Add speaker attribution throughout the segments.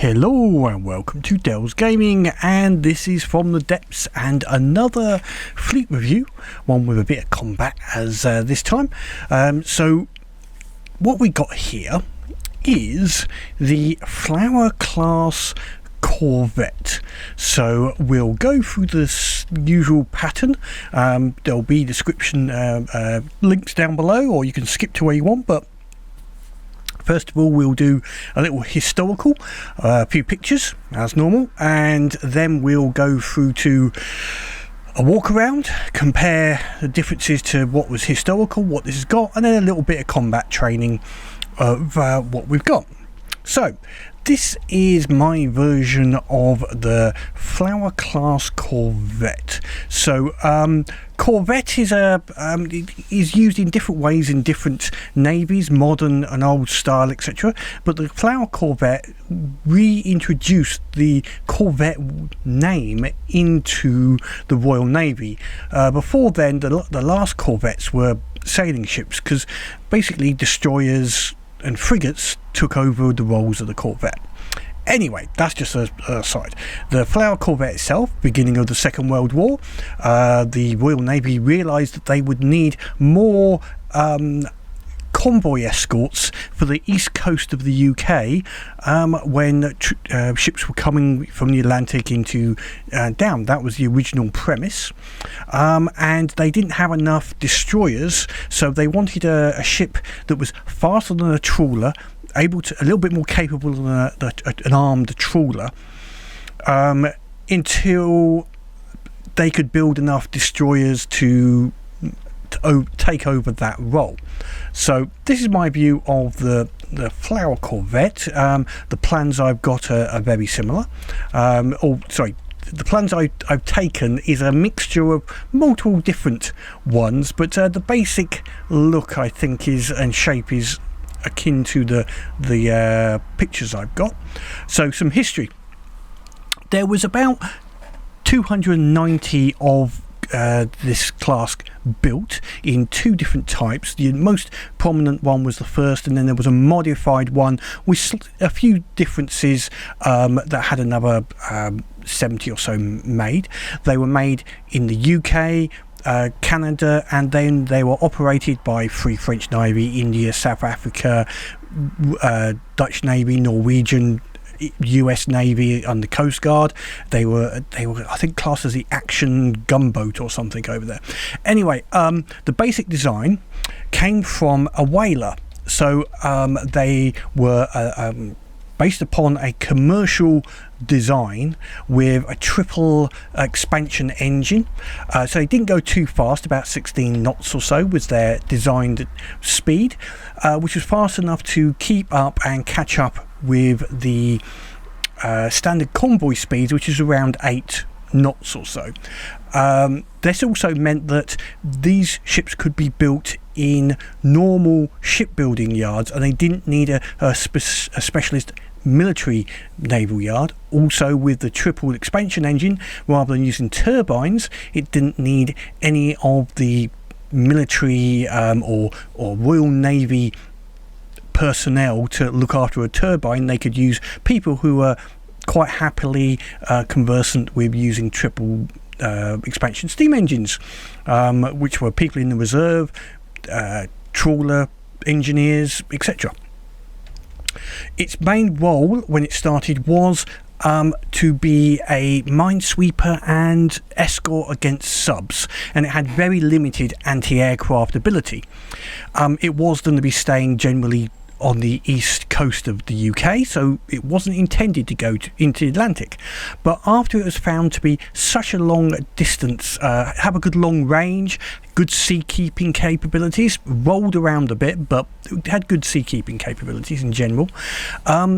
Speaker 1: Hello and welcome to Dell's Gaming, and this is From the Depths and another fleet review, one with a bit of combat as this time. So what we got here is the Flower Class Corvette. So we'll go through this usual pattern. There'll be description links down below, or you can skip to where you want, but first of all, we'll do a little historical, a few pictures as normal, and then we'll go through to a walk around, compare the differences to what was historical, what this has got, and then a little bit of combat training of what we've got. So this is my version of the Flower Class Corvette. So Corvette is used in different ways in different navies, modern and old style, etc. But the Flower Corvette reintroduced the Corvette name into the Royal Navy. Before then, the last Corvettes were sailing ships, because basically destroyers and frigates took over the roles of the Corvette. Anyway, that's just an aside. The Flower Corvette itself, beginning of the Second World War, the Royal Navy realised that they would need more convoy escorts for the east coast of the UK when ships were coming from the Atlantic into down. That was the original premise, and they didn't have enough destroyers, so they wanted a ship that was faster than a trawler, a little bit more capable than an armed trawler, until they could build enough destroyers to take over that role. So this is my view of the Flower Corvette. The plans I've got are very similar. The plans I've taken is a mixture of multiple different ones, but the basic look, I think, and shape is akin to the pictures I've got. So some history. There was about 290 of this class built in two different types. The most prominent one was the first, and then there was a modified one with a few differences that had another 70 or so made. They were made in the UK, Canada, and then they were operated by Free French Navy, India, South Africa, Dutch Navy, Norwegian, US Navy and the Coast Guard. They were I think classed as the action gunboat or something over there. Anyway, the basic design came from a whaler. So they were based upon a commercial design with a triple expansion engine. So they didn't go too fast. About 16 knots or so was their designed speed, which was fast enough to keep up and catch up with the standard convoy speeds, which is around 8 knots or so. This also meant that these ships could be built in normal shipbuilding yards, and they didn't need a specialist military naval yard. Also, with the triple expansion engine, rather than using turbines, it didn't need any of the military or Royal Navy personnel to look after a turbine. They could use people who were quite happily conversant with using triple expansion steam engines, which were people in the reserve, trawler engineers, etc. Its main role when it started was to be a minesweeper and escort against subs, and it had very limited anti-aircraft ability. It was going to be staying generally on the east coast of the UK, so it wasn't intended to go into the Atlantic. But after it was found to be such a long distance, have a good long range, good seakeeping capabilities, rolled around a bit, but it had good seakeeping capabilities in general,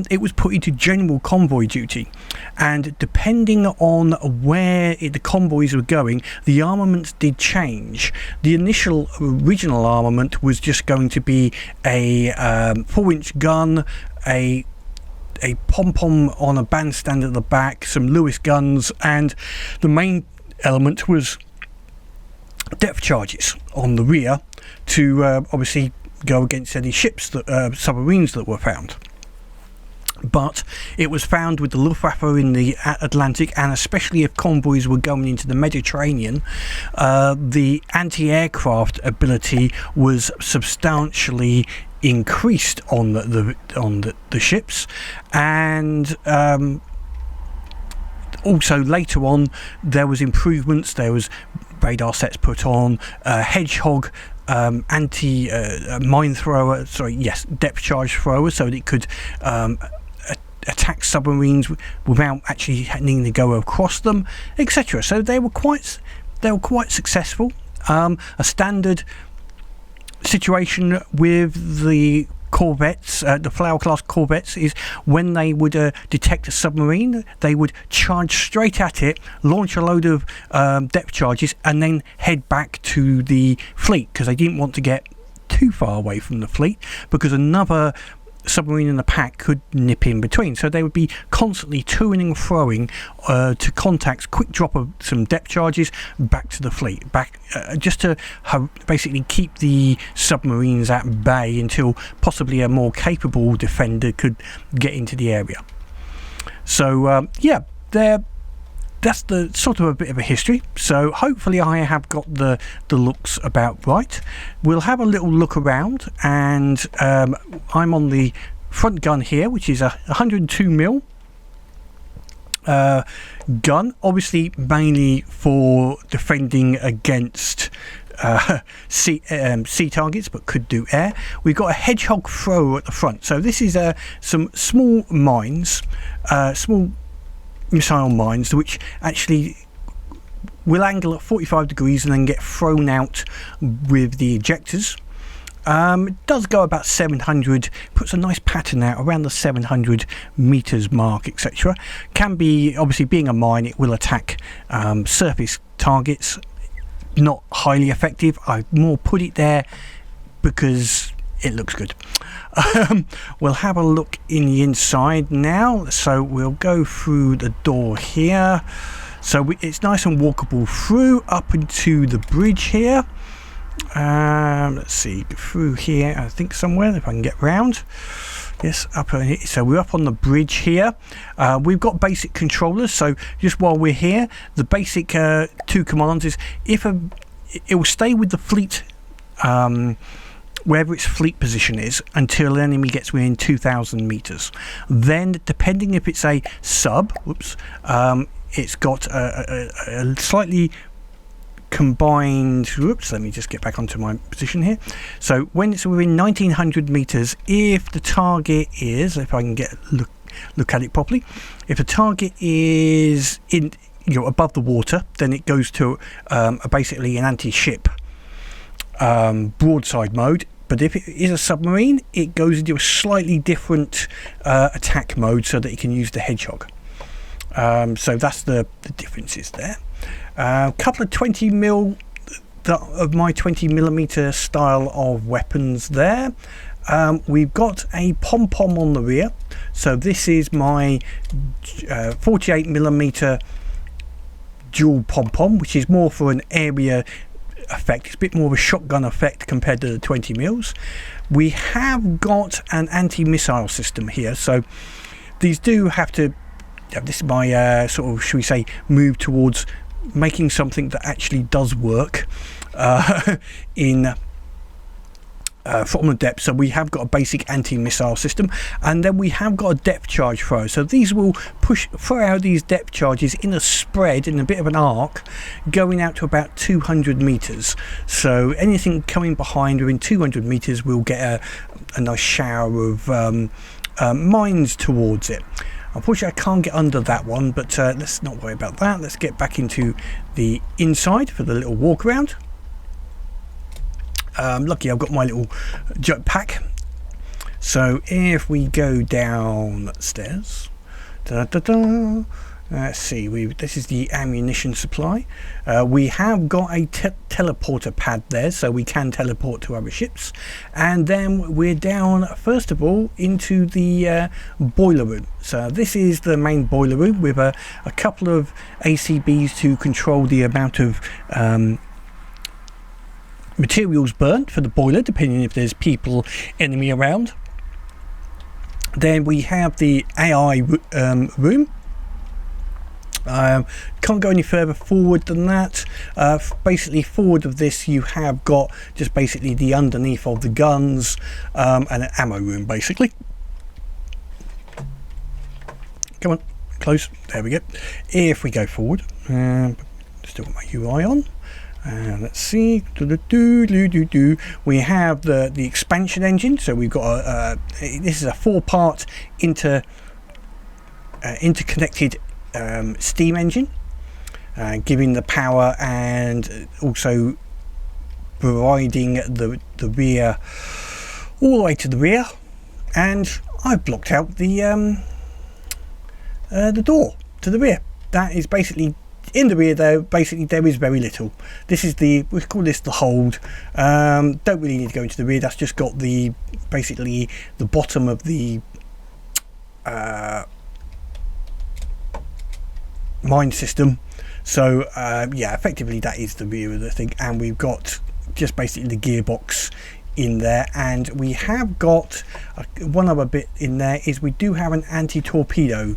Speaker 1: it was put into general convoy duty. And depending on where the convoys were going, the armaments did change. The original armament was just going to be a 4-inch gun, a pom-pom on a bandstand at the back, some Lewis guns, and the main element was depth charges on the rear to obviously go against any ships, submarines that were found. but it was found with the Luftwaffe in the Atlantic, and especially if convoys were going into the Mediterranean, the anti-aircraft ability was substantially increased on the ships, and also later on there was improvements. There was radar sets put on, Hedgehog anti mine thrower, depth charge thrower, so that it could attack submarines without actually needing to go across them, etc. So they were quite successful. A standard situation with the Corvettes, the Flower Class Corvettes, is when they would detect a submarine, they would charge straight at it, launch a load of depth charges, and then head back to the fleet, because they didn't want to get too far away from the fleet, because another submarine in the pack could nip in between. So they would be constantly toing and froing to contacts, quick drop of some depth charges back to the fleet, just to basically keep the submarines at bay until possibly a more capable defender could get into the area. So that's the sort of a bit of a history. So hopefully I have got the looks about right. We'll have a little look around, and I'm on the front gun here, which is a 102mm gun, obviously mainly for defending against sea targets, but could do air. We've got a Hedgehog thrower at the front. So this is some small mines, small missile mines, which actually will angle at 45 degrees and then get thrown out with the ejectors. It does go about 700, puts a nice pattern out around the 700 meters mark, etc. Can be, obviously being a mine, it will attack surface targets. Not highly effective. I more put it there because it looks good. We'll have a look in the inside now. So we'll go through the door here. So it's nice and walkable through, up into the bridge here. Let's see, through here, I think somewhere, if I can get round. Yes, up here. So we're up on the bridge here. We've got basic controllers. So just while we're here, the basic two commands is it will stay with the fleet, wherever its fleet position is, until the enemy gets within 2,000 meters. Then, depending if it's a sub, it's got a slightly combined, let me just get back onto my position here. So when it's within 1900 meters, if the target is, if I can look at it properly, if the target is in, above the water, then it goes to basically an anti-ship broadside mode. But if it is a submarine, it goes into a slightly different attack mode, so that it can use the Hedgehog. So that's the differences there. A couple of 20mm of my 20mm style of weapons there. We've got a pom-pom on the rear. So this is my 48mm dual pom-pom, which is more for an area effect. It's a bit more of a shotgun effect compared to the 20mm. We have got an anti-missile system here. So these do have to, this is my sort of, should we say, move towards making something that actually does work in from the depth. So we have got a basic anti-missile system, and then we have got a depth charge throw. So these will throw out these depth charges in a spread, in a bit of an arc, going out to about 200 meters. So anything coming behind within 200 meters will get a nice shower of mines towards it. Unfortunately, I can't get under that one, but let's not worry about that. Let's get back into the inside for the little walk around. Lucky I've got my little jetpack. So if we go downstairs, let's see, this is the ammunition supply. We have got a teleporter pad there, so we can teleport to other ships. And then we're down, first of all, into the boiler room. So this is the main boiler room with a couple of ACBs to control the amount of materials burnt for the boiler, depending if there's enemy around. Then we have the AI room. Can't go any further forward than that. Basically forward of this you have got just basically the underneath of the guns, and an ammo room basically. Come on, close, there we go. If we go forward, still got my UI on, let's see, we have the expansion engine. So we've got this is a 4-part interconnected steam engine, giving the power and also providing the rear all the way to the rear. And I've blocked out the door to the rear. That is basically in the rear, though. Basically there is very little. This is we call this the hold. Don't really need to go into the rear. That's just got basically the bottom of the mine system. So yeah, effectively that is the rear of the thing, and we've got just basically the gearbox in there. And we have got one other bit in there is we do have an anti-torpedo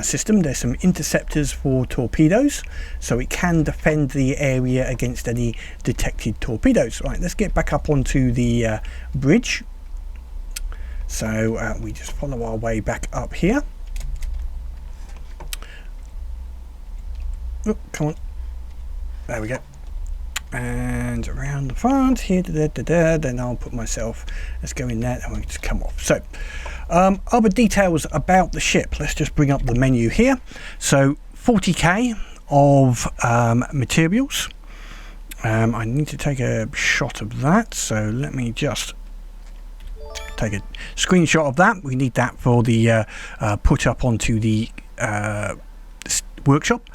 Speaker 1: system. There's some interceptors for torpedoes, so it can defend the area against any detected torpedoes. Right, let's get back up onto the bridge. So we just follow our way back up here. Oh, come on, there we go. And around the front here, then I'll put myself, let's go in there and we'll just come off. So other details about the ship, let's just bring up the menu here. So 40k of materials. I need to take a shot of that, so let me just take a screenshot of that. We need that for the put up onto the workshop.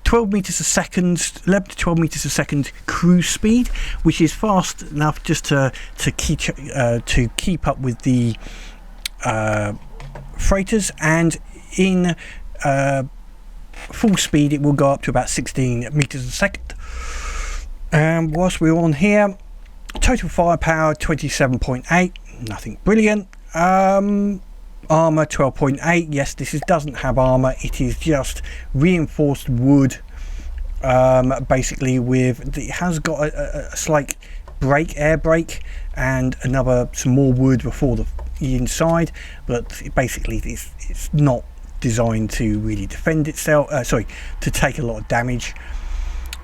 Speaker 1: 12 meters a second, 11 to 12 meters a second cruise speed, which is fast enough just to keep up with the freighters, and in full speed it will go up to about 16 meters a second. Whilst we're on here, total firepower 27.8, nothing brilliant. Armor 12.8. yes, this doesn't have armor, it is just reinforced wood, basically with it has got a slight air brake and some more wood before the inside, but basically it's not designed to really defend itself, to take a lot of damage.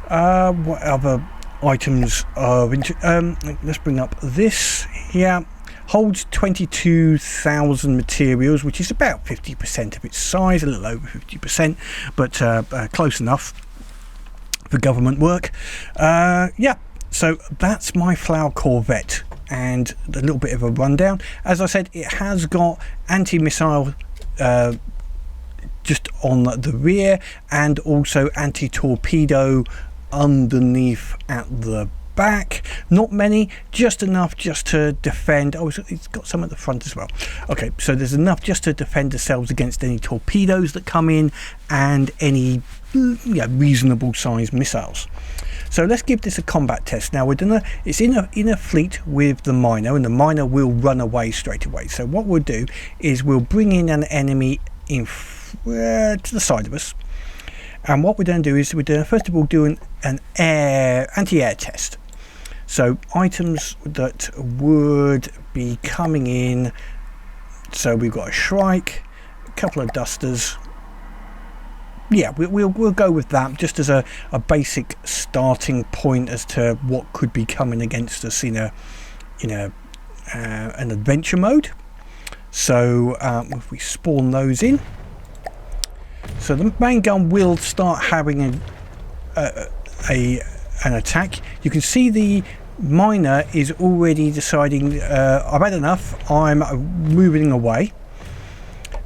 Speaker 1: What other items are let's bring up this here. Holds 22,000 materials, which is about 50% of its size, a little over 50%, but close enough for government work. Yeah, so that's my Flower Corvette, and a little bit of a rundown. As I said, it has got anti-missile just on the rear, and also anti-torpedo underneath at the back. Not many, just enough just to defend. Oh, it's got some at the front as well. Okay, so there's enough just to defend ourselves against any torpedoes that come in and any reasonable sized missiles. So let's give this a combat test. Now it's in a fleet with the miner, and the miner will run away straight away. So what we'll do is we'll bring in an enemy to the side of us, and what we're going to do is first of all do an anti-air test. So items that would be coming in, so we've got a Shrike, a couple of dusters. Yeah, we'll go with that just as a basic starting point as to what could be coming against us in an adventure mode. So if we spawn those in, so the main gun will start having an attack. You can see the miner is already deciding I've had enough, I'm moving away,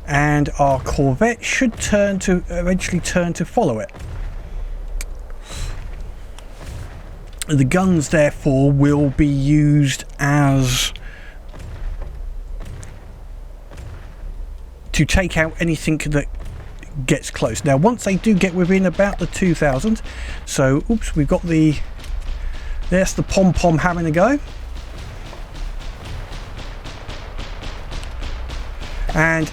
Speaker 1: and our Corvette should eventually turn to follow it. The guns therefore will be used as to take out anything that gets close. Now once they do get within about the 2,000, so oops, we've got there's the pom-pom having a go. and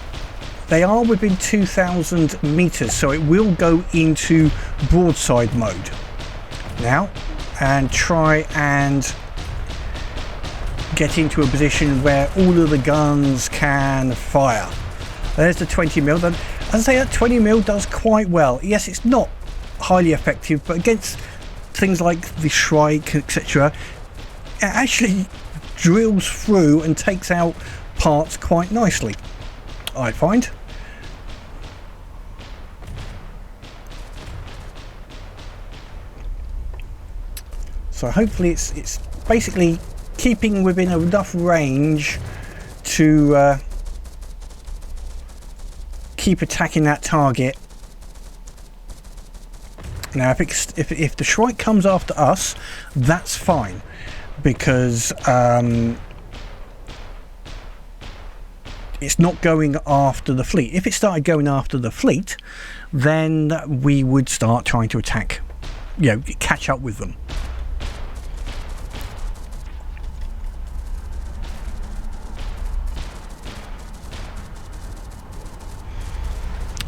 Speaker 1: they are within 2,000 meters, so it will go into broadside mode now and try and get into a position where all of the guns can fire. There's the 20mm. And as I say, that 20mm does quite well. Yes, it's not highly effective, but against things like the Shrike, etc., it actually drills through and takes out parts quite nicely, I find. So hopefully it's basically keeping within enough range to keep attacking that target. Now if the Shrike comes after us, that's fine, because it's not going after the fleet. If it started going after the fleet, then we would start trying to attack, you know, catch up with them.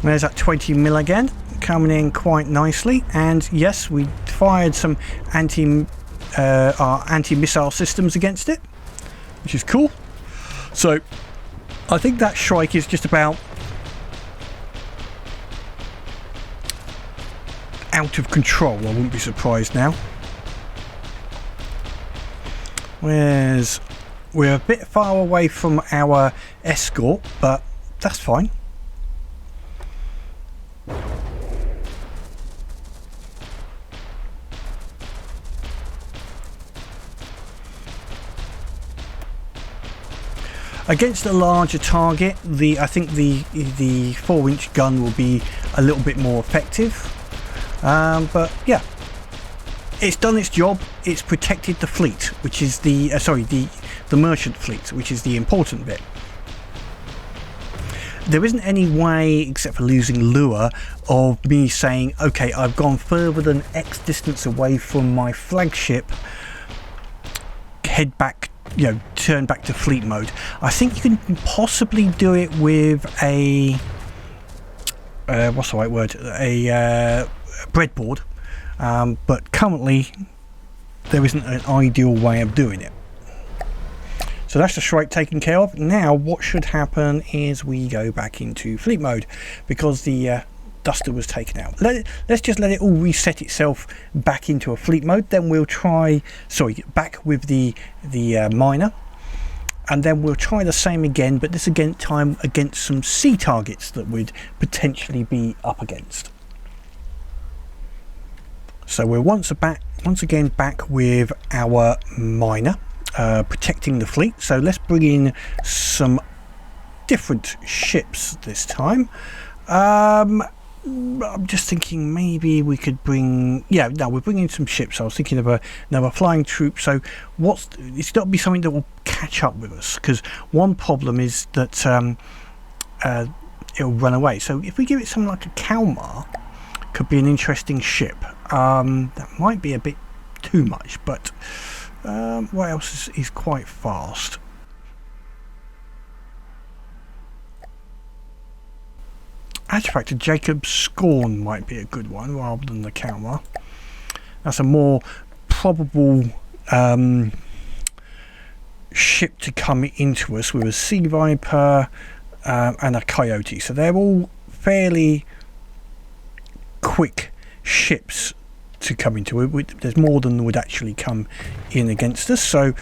Speaker 1: There's that 20mm again, coming in quite nicely, and yes, we fired some our anti-missile systems against it, which is cool. So I think that Shrike is just about out of control. I wouldn't be surprised now. We're a bit far away from our escort, but that's fine. Against a larger target, I think the 4-inch gun will be a little bit more effective, but yeah, it's done its job. It's protected the fleet, which is the merchant fleet, which is the important bit. There isn't any way, except for losing lure, of me saying, okay, I've gone further than X distance away from my flagship, head back, you know, turn back to fleet mode. I think you can possibly do it with a what's the right word, a breadboard, but currently there isn't an ideal way of doing it. So that's the Shrike taken care of. Now what should happen is we go back into fleet mode, because the Duster was taken out. Let's just let it all reset itself back into a fleet mode. Then we'll try, back with the miner, and then we'll try the same again, but this time against some sea targets that we'd potentially be up against. So we're once again back with our miner, protecting the fleet. So let's bring in some different ships this time. I'm just thinking maybe we could bring, we're bringing some ships. I was thinking of another flying troop. So it's got to be something that will catch up with us, because one problem is that it'll run away. So if we give it something like a Kalmar, could be an interesting ship. That might be a bit too much, but what else is quite fast? Artifact of Jacob's Scorn might be a good one rather than the Kalmar. That's a more probable ship to come into us, with a Sea Viper and a Coyote. So they're all fairly quick ships to come into it. There's more than would actually come in against us. So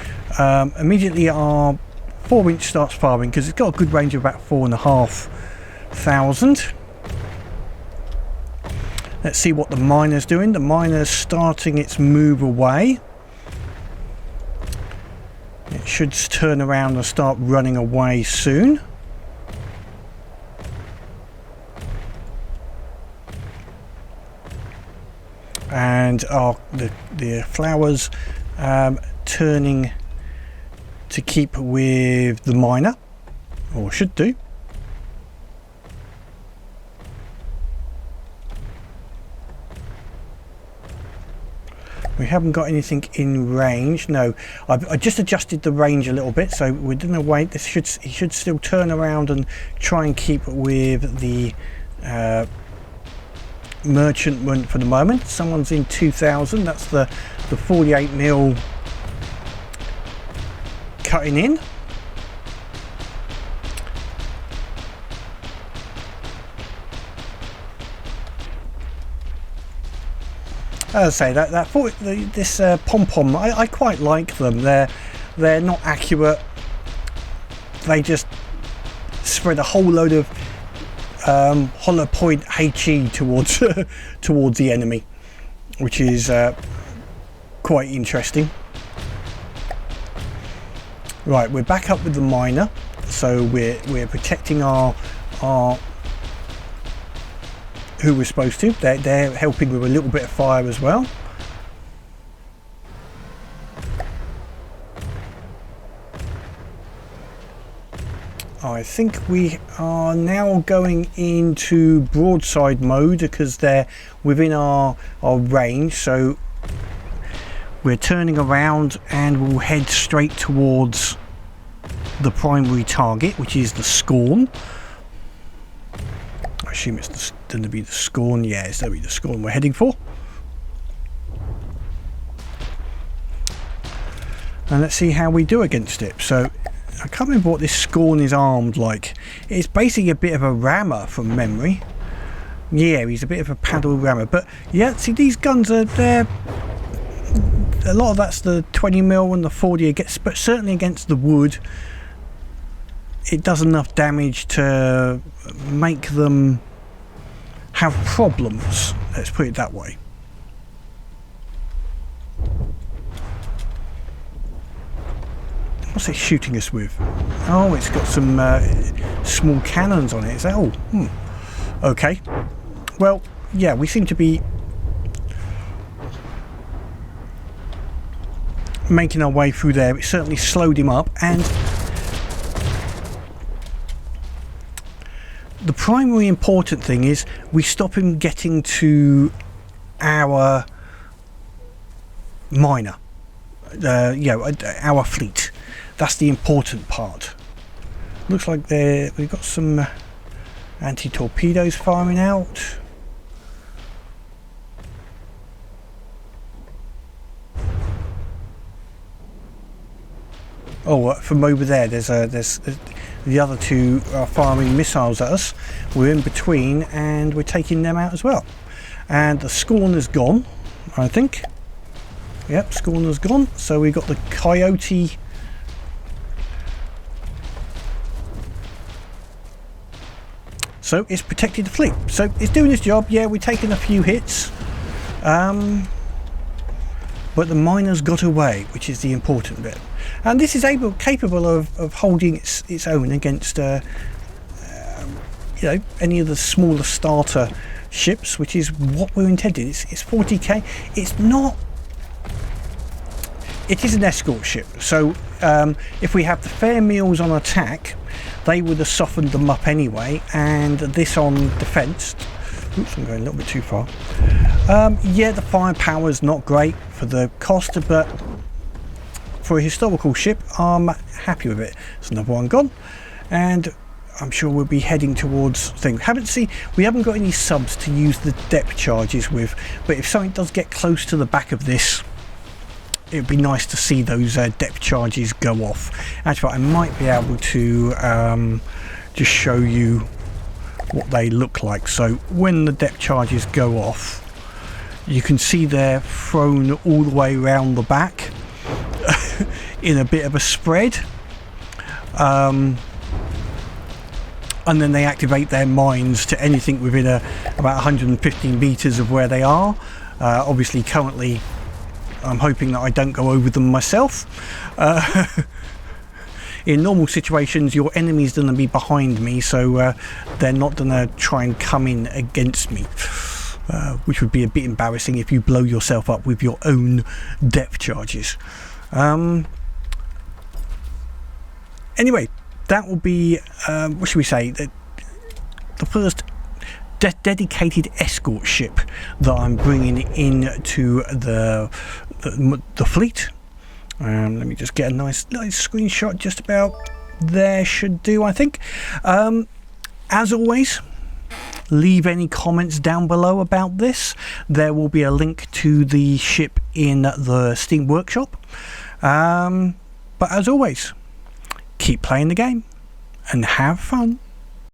Speaker 1: immediately our 4-inch starts firing, because it's got a good range of about 4,500. Let's see what the miner's doing. The miner's starting its move away. It should turn around and start running away soon. And the Flowers turning to keep with the miner, or should do. We haven't got anything in range. No, I just adjusted the range a little bit, so we didn't wait. He should still turn around and try and keep with the merchantman for the moment. Someone's in 2000. That's the 48mm cutting in. As I say, this pom-pom, I quite like them. They're not accurate. They just spread a whole load of hollow point HE towards towards the enemy, which is quite interesting. Right, we're back up with the miner, so we're protecting our who we're supposed to. They're helping with a little bit of fire as well. I think we are now going into broadside mode because they're within our range, so we're turning around and we'll head straight towards the primary target, which is the Scorn. I assume it's going to be the Scorn. Yeah, it's going to be the Scorn we're heading for. And let's see how we do against it. So I can't remember what this Scorn is armed like. It's basically a bit of a rammer from memory. Yeah, he's a bit of a paddle rammer. But yeah, see, these guns are there. A lot of that's the 20mm and the 40 but certainly against the wood, it does enough damage to make them have problems, let's put it that way. What's it shooting us with? Oh, it's got some small cannons on it. Is that all? Okay. Well, yeah, we seem to be making our way through there. It certainly slowed him up, and the primary important thing is we stop him getting to our miner, our fleet. That's the important part. Looks like we've got some anti-torpedoes firing out. Oh, from over there, there's the other two are firing missiles at us. We're in between and we're taking them out as well. And the Scorn is gone, I think. Yep, Scorn is gone. So we've got the Coyote. So it's protected the fleet. So it's doing its job. Yeah, we're taking a few hits. But the miner's got away, which is the important bit. And this is capable of holding its own against any of the smaller starter ships, which is what we're intended. It's 40k. It's not. It is an escort ship, so if we have the fair meals on attack, they would have softened them up anyway, and this on defence. Oops, I'm going a little bit too far. Yeah, the firepower is not great for the cost, but for a historical ship, I'm happy with it. There's another one gone, and I'm sure we'll be heading towards things. We haven't got any subs to use the depth charges with, but if something does get close to the back of this, it would be nice to see those depth charges go off. Actually, I might be able to just show you what they look like. So when the depth charges go off, you can see they're thrown all the way around the back in a bit of a spread, and then they activate their mines to anything within about 115 meters of where they are. Obviously currently I'm hoping that I don't go over them myself. In normal situations, your enemy's going to be behind me, so they're not going to try and come in against me, which would be a bit embarrassing if you blow yourself up with your own depth charges. Anyway, that will be, what should we say, the first dedicated escort ship that I'm bringing into the fleet. Let me just get a nice screenshot. Just about there should do, I think. As always, leave any comments down below about this. There will be a link to the ship in the Steam Workshop. But as always, keep playing the game and have fun.